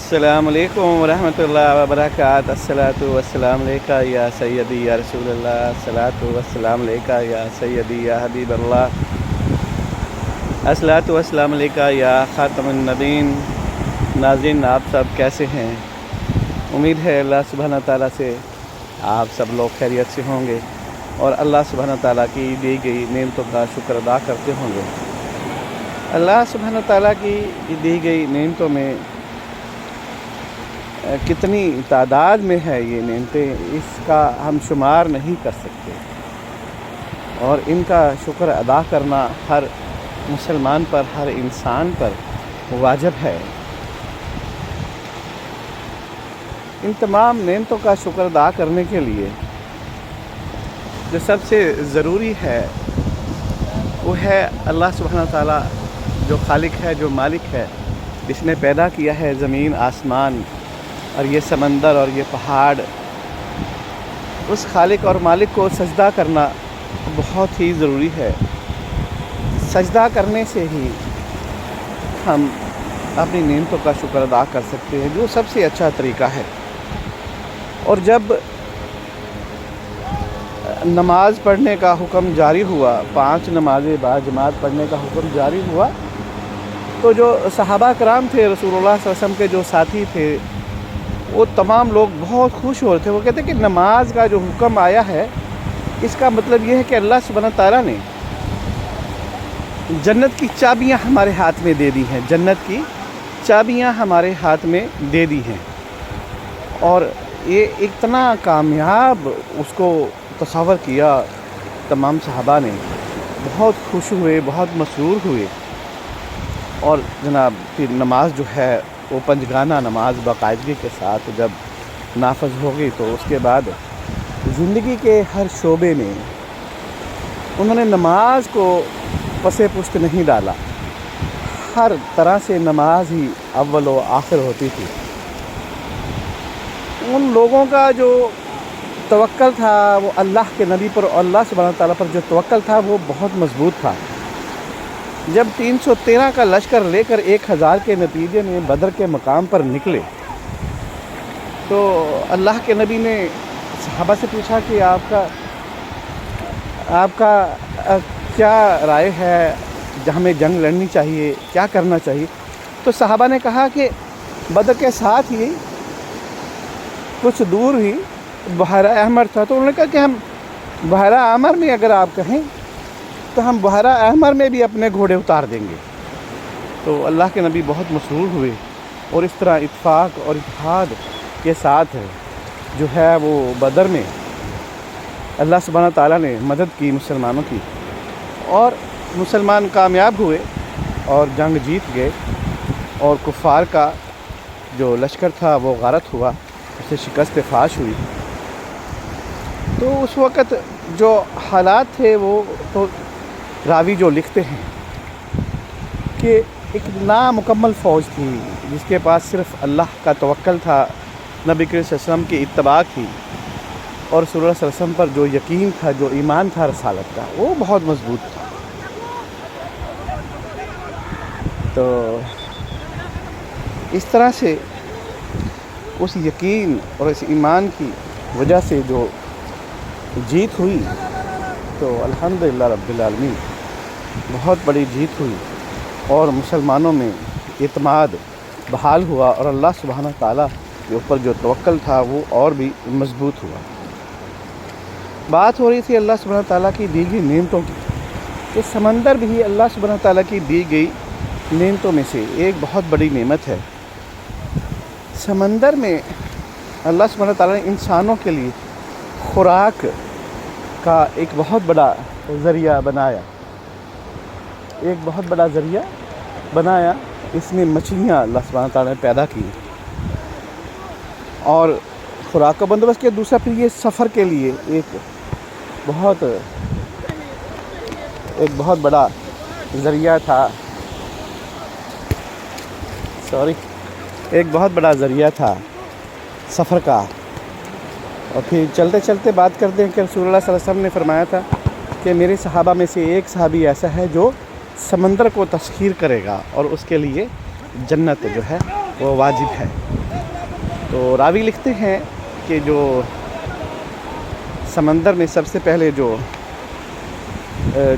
السلام علیکم ورحمۃ وبرکاتہ۔ الصلاۃ والسلام علیکہ یا سیدی یا رسول اللہ، الصلاۃ والسلام علیکہ یا سیدی یا حبیب اللہ، الصلاۃ والسلام علیکہ یا خاتم النبیین۔ ناظرین، آپ سب کیسے ہیں؟ امید ہے اللہ سبحانہ تعالیٰ سے آپ سب لوگ خیریت سے ہوں گے اور اللہ سبحانہ تعالیٰ کی دی گئی نعمتوں کا شکر ادا کرتے ہوں گے۔ اللہ سبحانہ تعالیٰ کی دی گئی نعمتوں میں کتنی تعداد میں ہے یہ نعمتیں، اس کا ہم شمار نہیں کر سکتے، اور ان کا شکر ادا کرنا ہر مسلمان پر، ہر انسان پر واجب ہے۔ ان تمام نعمتوں کا شکر ادا کرنے کے لیے جو سب سے ضروری ہے وہ ہے اللہ سبحانہ تعالیٰ، جو خالق ہے، جو مالک ہے، جس نے پیدا کیا ہے زمین، آسمان اور یہ سمندر اور یہ پہاڑ۔ اس خالق اور مالک کو سجدہ کرنا بہت ہی ضروری ہے۔ سجدہ کرنے سے ہی ہم اپنی نعمتوں کا شکر ادا کر سکتے ہیں، جو سب سے اچھا طریقہ ہے۔ اور جب نماز پڑھنے کا حکم جاری ہوا، 5 نمازیں باجماعت پڑھنے کا حکم جاری ہوا، تو جو صحابہ کرام تھے، رسول اللہ صلی اللہ علیہ وسلم کے جو ساتھی تھے، وہ تمام لوگ بہت خوش ہو رہے تھے۔ وہ کہتے ہیں کہ نماز کا جو حکم آیا ہے، اس کا مطلب یہ ہے کہ اللہ سبحانہ تعالیٰ نے جنت کی چابیاں ہمارے ہاتھ میں دے دی ہیں، جنت کی چابیاں ہمارے ہاتھ میں دے دی ہیں۔ اور یہ اتنا کامیاب اس کو تصور کیا تمام صحابہ نے، بہت خوش ہوئے، بہت مسرور ہوئے۔ اور جناب پھر نماز جو ہے وہ 5 گانہ نماز باقاعدگی کے ساتھ جب نافذ ہو گئی، تو اس کے بعد زندگی کے ہر شعبے میں انہوں نے نماز کو پس پشت نہیں ڈالا۔ ہر طرح سے نماز ہی اول و آخر ہوتی تھی۔ ان لوگوں کا جو توکل تھا وہ اللہ کے نبی پر، اور اللہ سبحانہ تعالیٰ پر جو توکل تھا وہ بہت مضبوط تھا۔ جب 313 کا لشکر لے کر 1000 کے نتیجے میں بدر کے مقام پر نکلے، تو اللہ کے نبی نے صحابہ سے پوچھا کہ آپ کا کیا رائے ہے، ہمیں جنگ لڑنی چاہیے، کیا کرنا چاہیے؟ تو صحابہ نے کہا کہ بدر کے ساتھ ہی کچھ دور ہی بحیرہ احمر تھا، تو انہوں نے کہا کہ ہم بحیرہ احمر میں اگر آپ کہیں تو ہم بحیرہ احمر میں بھی اپنے گھوڑے اتار دیں گے۔ تو اللہ کے نبی بہت مسرور ہوئے، اور اس طرح اتفاق اور اتحاد کے ساتھ جو ہے وہ بدر میں اللہ سبحانہ تعالیٰ نے مدد کی مسلمانوں کی، اور مسلمان کامیاب ہوئے اور جنگ جیت گئے، اور کفار کا جو لشکر تھا وہ غارت ہوا، اسے شکست فاش ہوئی۔ تو اس وقت جو حالات تھے وہ تو راوی جو لکھتے ہیں کہ ایک نامکمل فوج تھی، جس کے پاس صرف اللہ کا توکل تھا، نبی کریم صلی اللہ علیہ وسلم کی اتباع کی، اور رسول اللہ صلی اللہ علیہ وسلم پر جو یقین تھا، جو ایمان تھا رسالت کا، وہ بہت مضبوط تھا۔ تو اس طرح سے اس یقین اور اس ایمان کی وجہ سے جو جیت ہوئی، تو الحمدللہ رب العالمین بہت بڑی جیت ہوئی، اور مسلمانوں میں اعتماد بحال ہوا، اور اللہ سبحانہ تعالیٰ کے اوپر جو توکل تھا وہ اور بھی مضبوط ہوا۔ بات ہو رہی تھی اللہ سبحانہ تعالیٰ کی دی گئی نعمتوں کی، کہ سمندر بھی اللہ سبحانہ تعالیٰ کی دی گئی نعمتوں میں سے ایک بہت بڑی نعمت ہے۔ سمندر میں اللہ سبحانہ تعالیٰ نے انسانوں کے لیے خوراک کا ایک بہت بڑا ذریعہ بنایا، ایک بہت بڑا ذریعہ بنایا۔ اس میں مچھلیاں اللہ سبحانہ تعالیٰ نے پیدا کی، اور خوراک کا بندوبست کیا۔ دوسرا پھر یہ سفر کے لیے ایک بہت بڑا ذریعہ تھا، ایک بہت بڑا ذریعہ تھا سفر کا۔ اور پھر چلتے چلتے بات کرتے ہیں کہ رسول اللہ صلی اللہ علیہ وسلم نے فرمایا تھا کہ میرے صحابہ میں سے ایک صحابی ایسا ہے جو سمندر کو تسخیر کرے گا، اور اس کے لیے جنت جو ہے وہ واجب ہے۔ تو راوی لکھتے ہیں کہ جو سمندر میں سب سے پہلے جو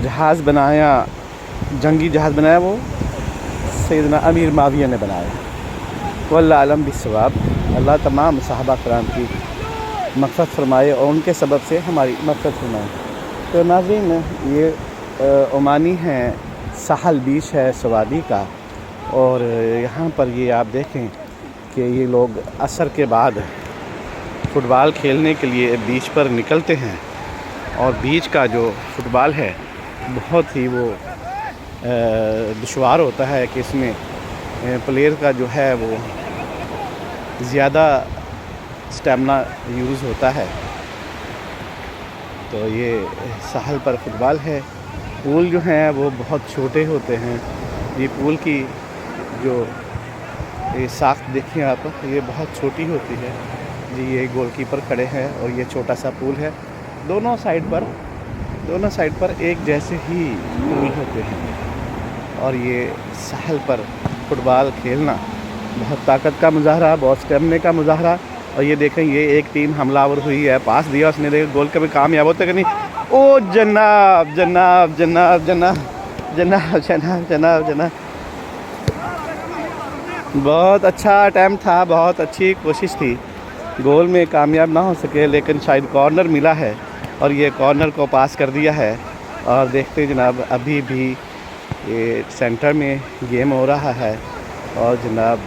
جہاز بنایا، جنگی جہاز بنایا، وہ سیدنا امیر معاویہ نے بنایا۔ واللہ عالم بالصواب۔ اللہ تمام صحابہ کرام کی مغفرت فرمائے اور ان کے سبب سے ہماری مغفرت فرمائے۔ تو ناظرین، یہ عمانی ہیں، ساحل بیچ ہے سوادی کا، اور یہاں پر یہ آپ دیکھیں کہ یہ لوگ عصر کے بعد فٹ بال کھیلنے کے لیے بیچ پر نکلتے ہیں، اور بیچ کا جو فٹ بال ہے بہت ہی وہ دشوار ہوتا ہے کہ اس میں پلیئر کا جو ہے وہ زیادہ سٹیمنا یوز ہوتا ہے۔ تو یہ ساحل پر فٹ بال ہے۔ پول جو ہیں وہ بہت چھوٹے ہوتے ہیں۔ یہ پول کی جو یہ ساخت دیکھیں آپ، یہ بہت چھوٹی ہوتی ہے جی۔ یہ گول کیپر کھڑے ہیں اور یہ چھوٹا سا پول ہے۔ دونوں سائڈ پر ایک جیسے ہی پول ہوتے ہیں، اور یہ ساحل پر فٹ بال کھیلنا بہت طاقت کا مظاہرہ، بہت اسٹیمنے کا مظاہرہ۔ اور یہ دیکھیں، یہ ایک ٹیم حملہ آور ہوئی ہے، پاس دیا اس نے، دیکھ گول کبھی کامیاب ہوتا کہ نہیں۔ او جناب جناب جناب جناب جناب جناب جناب جناب، بہت اچھا اٹیمپٹ تھا، بہت اچھی کوشش تھی، گول میں کامیاب نہ ہو سکے، لیکن شاید کارنر ملا ہے اور یہ کارنر کو پاس کر دیا ہے۔ اور دیکھتے جناب، ابھی بھی یہ سینٹر میں گیم ہو رہا ہے، اور جناب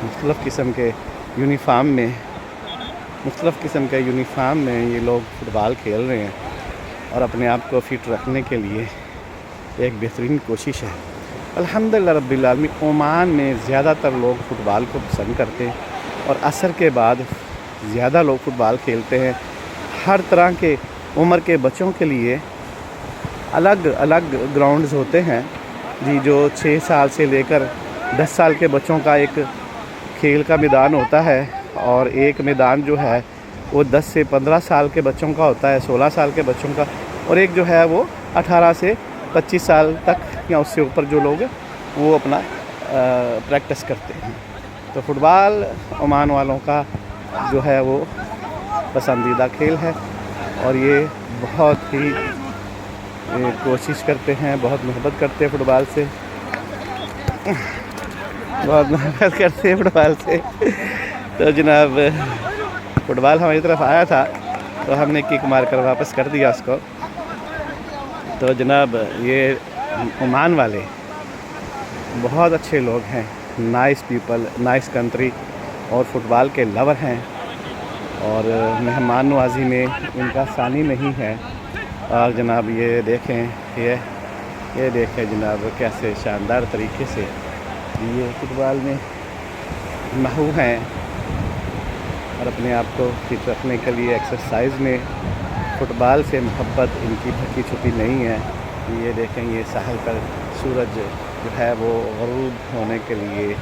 مختلف قسم کے یونیفارم میں یہ لوگ فٹ بال کھیل رہے ہیں، اور اپنے آپ کو فٹ رکھنے کے لیے ایک بہترین کوشش ہے۔ الحمدللہ رب العالمین، عمان میں زیادہ تر لوگ فٹ بال کو پسند کرتے ہیں، اور عصر کے بعد زیادہ لوگ فٹ بال کھیلتے ہیں۔ ہر طرح کے عمر کے بچوں کے لیے الگ الگ گراؤنڈز ہوتے ہیں جی، جو 6 سال سے لے کر 10 سال کے بچوں کا ایک کھیل کا میدان ہوتا ہے، اور ایک میدان جو ہے وہ 10 سے 15 سال کے بچوں کا ہوتا ہے، 16 سال کے بچوں کا، اور ایک جو ہے وہ 18 سے 25 سال تک یا اس سے اوپر جو لوگ ہیں وہ اپنا پریکٹس کرتے ہیں۔ تو فٹ بال عمان والوں کا جو ہے وہ پسندیدہ کھیل ہے، اور یہ بہت ہی کوشش کرتے ہیں، بہت محبت کرتے ہیں فٹ بال سے، بہت محبت کرتے ہیں فٹ بال سے۔ تو جناب فٹ بال ہماری طرف آیا تھا تو ہم نے کک مار کر واپس کر دیا اس کو۔ تو جناب یہ عمان والے بہت اچھے لوگ ہیں، نائس پیپل، نائس کنٹری، اور فٹ بال کے لور ہیں، اور مہمان نوازی میں ان کا ثانی نہیں ہے۔ اور جناب یہ دیکھیں، یہ دیکھیں جناب کیسے شاندار طریقے سے یہ فٹ بال میں محو ہیں، اور اپنے آپ کو فٹ رکھنے کے لیے ایکسرسائز میں فٹ بال سے محبت ان کی بھکی چھپی نہیں ہے۔ یہ دیکھیں، یہ ساحل پر سورج جو ہے وہ غروب ہونے کے لیے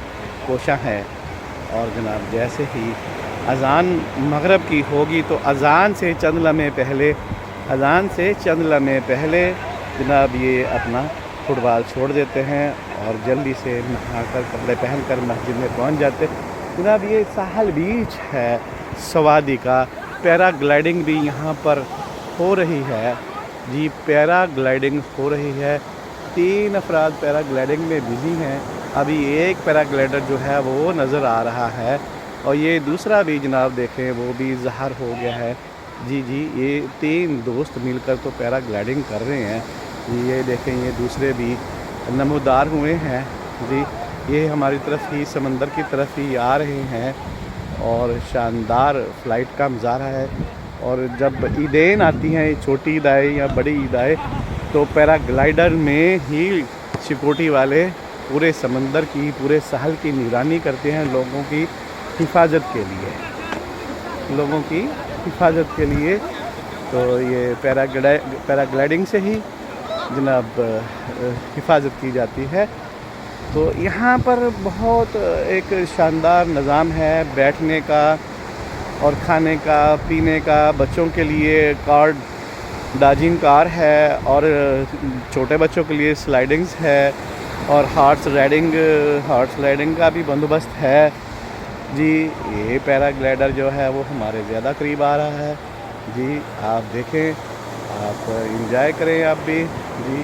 کوشاں ہے، اور جناب جیسے ہی اذان مغرب کی ہوگی تو اذان سے چند لمحے پہلے جناب یہ اپنا فٹ بال چھوڑ دیتے ہیں، اور جلدی سے نہا کر کپڑے پہن کر مسجد میں پہنچ جاتے۔ جناب یہ ساحل بیچ ہے سوادی کا، پیرا گلائیڈنگ بھی یہاں پر ہو رہی ہے جی، پیرا گلائیڈنگ ہو رہی ہے۔ 3 افراد پیرا گلائیڈنگ میں بزی ہیں، ابھی ایک پیرا گلائیڈر جو ہے وہ نظر آ رہا ہے، اور یہ دوسرا بھی جناب دیکھیں وہ بھی ظاہر ہو گیا ہے جی۔ یہ 3 دوست مل کر تو پیرا گلائیڈنگ کر رہے ہیں جی۔ یہ دیکھیں، یہ دوسرے بھی نمودار ہوئے ہیں جی، یہ ہماری طرف ہی، سمندر کی طرف ہی آ رہے ہیں، اور شاندار فلائٹ کا مظاہرہ ہے۔ اور جب عیدین آتی ہیں، چھوٹی عید آئے یا بڑی عید آئے، تو پیرا گلائیڈر میں ہی سیکورٹی والے پورے سمندر کی، پورے ساحل کی نگرانی کرتے ہیں لوگوں کی حفاظت کے لیے، تو یہ پیرا گلائیڈنگ سے ہی جناب حفاظت کی جاتی ہے۔ تو یہاں پر بہت ایک شاندار نظام ہے بیٹھنے کا اور کھانے کا، پینے کا، بچوں کے لیے کارڈ ڈاجنگ کار ہے، اور چھوٹے بچوں کے لیے سلائڈنگز ہے، اور ہارس رائڈنگ کا بھی بندوبست ہے جی یہ پیراگلائڈر جو ہے وہ ہمارے زیادہ قریب آ رہا ہے. جی آپ دیکھیں، آپ انجوائے کریں آپ بھی. جی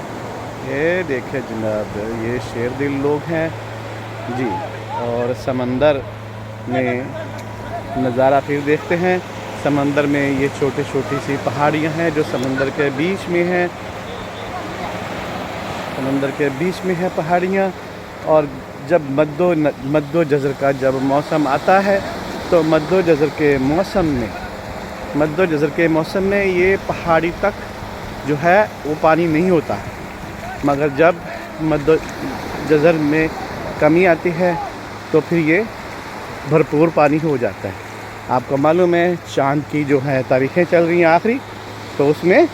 یہ دیکھیں جناب، یہ شیر دل لوگ ہیں جی. اور سمندر میں نظارہ پھر دیکھتے ہیں. سمندر میں یہ چھوٹی چھوٹی سی پہاڑیاں ہیں جو سمندر کے بیچ میں ہیں. سمندر کے بیچ میں ہے پہاڑیاں. اور جب مد و جزر کا جب موسم آتا ہے تو مد و جزر کے موسم میں یہ پہاڑی تک جو ہے وہ پانی نہیں ہوتا، مگر جب مد و جزر میں کمی آتی ہے تو پھر یہ بھرپور پانی ہو جاتا ہے. آپ کو معلوم ہے چاند کی جو ہے تاریخیں چل رہی ہیں آخری، تو اس میں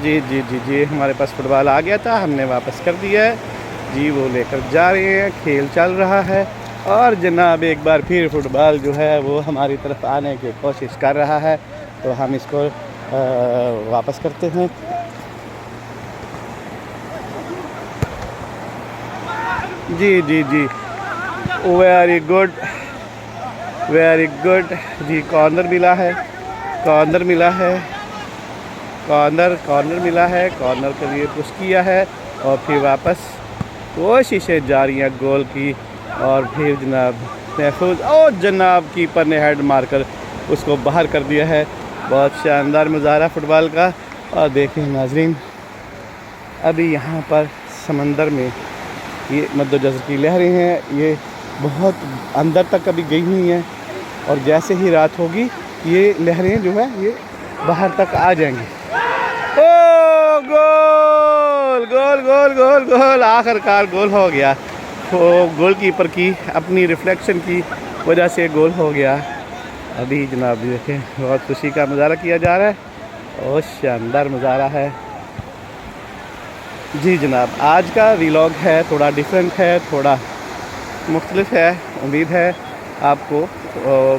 جی ہمارے پاس فٹ بال آ گیا تھا، ہم نے واپس کر دیا ہے جی. وہ لے کر جا رہے ہیں، کھیل چل رہا ہے. اور جناب ایک بار پھر فٹ بال جو ہے وہ ہماری طرف آنے کی کوشش کر رہا ہے، تو ہم اس کو واپس کرتے ہیں. جی ویری گڈ جی. کارنر ملا ہے. کارنر کے لیے پش کیا ہے اور پھر واپس کوششیں جاری ہیں گول کی. اور پھر جناب محفوظ، اور جناب کیپر نے ہیڈ مار کر اس کو باہر کر دیا ہے. بہت شاندار مظاہرہ فٹ بال کا. اور دیکھیں ناظرین، ابھی یہاں پر سمندر میں یہ مد و جزر کی لہریں ہیں، یہ بہت اندر تک ابھی گئی ہوئی ہیں، اور جیسے ہی رات ہوگی یہ لہریں جو ہے یہ باہر تک آ جائیں گی. او گول آخر کار گول ہو گیا. وہ گول کیپر کی اپنی ریفلیکشن کی وجہ سے گول ہو گیا. ابھی جناب دیکھیں بہت خوشی کا مظاہرہ کیا جا رہا ہے اور شاندار مظاہرہ ہے. جی جناب آج کا ویلاگ ہے تھوڑا ڈیفرنٹ ہے، تھوڑا مختلف ہے. امید ہے آپ کو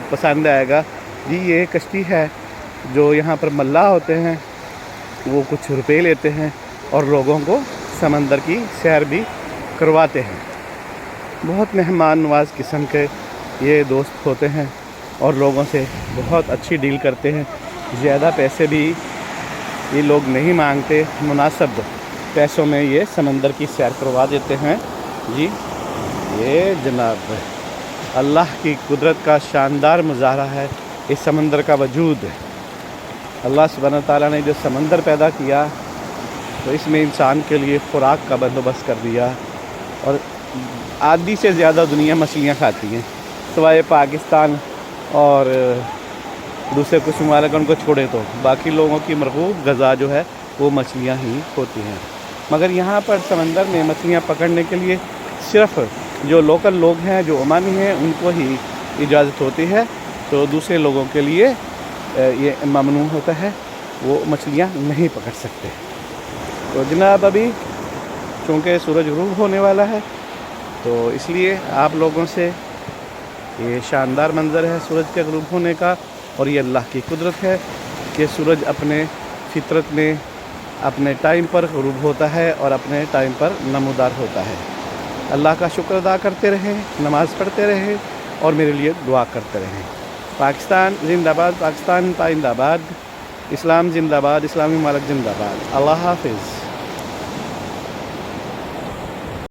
پسند آئے گا. جی یہ کشتی ہے جو یہاں پر ملاح ہوتے ہیں، وہ کچھ روپے لیتے ہیں اور لوگوں کو سمندر کی سیر بھی کرواتے ہیں. بہت مہمان نواز قسم کے یہ دوست ہوتے ہیں اور لوگوں سے بہت اچھی ڈیل کرتے ہیں. زیادہ پیسے بھی یہ لوگ نہیں مانگتے، مناسب پیسوں میں یہ سمندر کی سیر کروا دیتے ہیں. جی یہ جناب اللہ کی قدرت کا شاندار مظاہرہ ہے. اس سمندر کا وجود، اللہ سبحانہ تعالیٰ نے جو سمندر پیدا کیا تو اس میں انسان کے لیے خوراک کا بندوبست کر دیا. اور آدھی سے زیادہ دنیا مچھلیاں کھاتی ہیں، سوائے پاکستان اور دوسرے کچھ ممالک ان کو چھوڑے تو باقی لوگوں کی مرغوب غذا جو ہے وہ مچھلیاں ہی ہوتی ہیں. مگر یہاں پر سمندر میں مچھلیاں پکڑنے کے لیے صرف جو لوکل لوگ ہیں، جو عمانی ہیں، ان کو ہی اجازت ہوتی ہے. تو دوسرے لوگوں کے لیے یہ ممنوع ہوتا ہے، وہ مچھلیاں نہیں پکڑ سکتے. تو جناب ابھی چونکہ سورج غروب ہونے والا ہے تو اس لیے آپ لوگوں سے یہ شاندار منظر ہے سورج کے غروب ہونے کا. اور یہ اللہ کی قدرت ہے کہ سورج اپنے فطرت میں اپنے ٹائم پر غروب ہوتا ہے اور اپنے ٹائم پر نمودار ہوتا ہے. اللہ کا شکر ادا کرتے رہیں، نماز پڑھتے رہیں اور میرے لیے دعا کرتے رہیں. پاکستان زندہ باد، پاکستان پائندہ باد، اسلام زندہ باد، اسلامی ممالک زندہ باد. اللہ حافظ.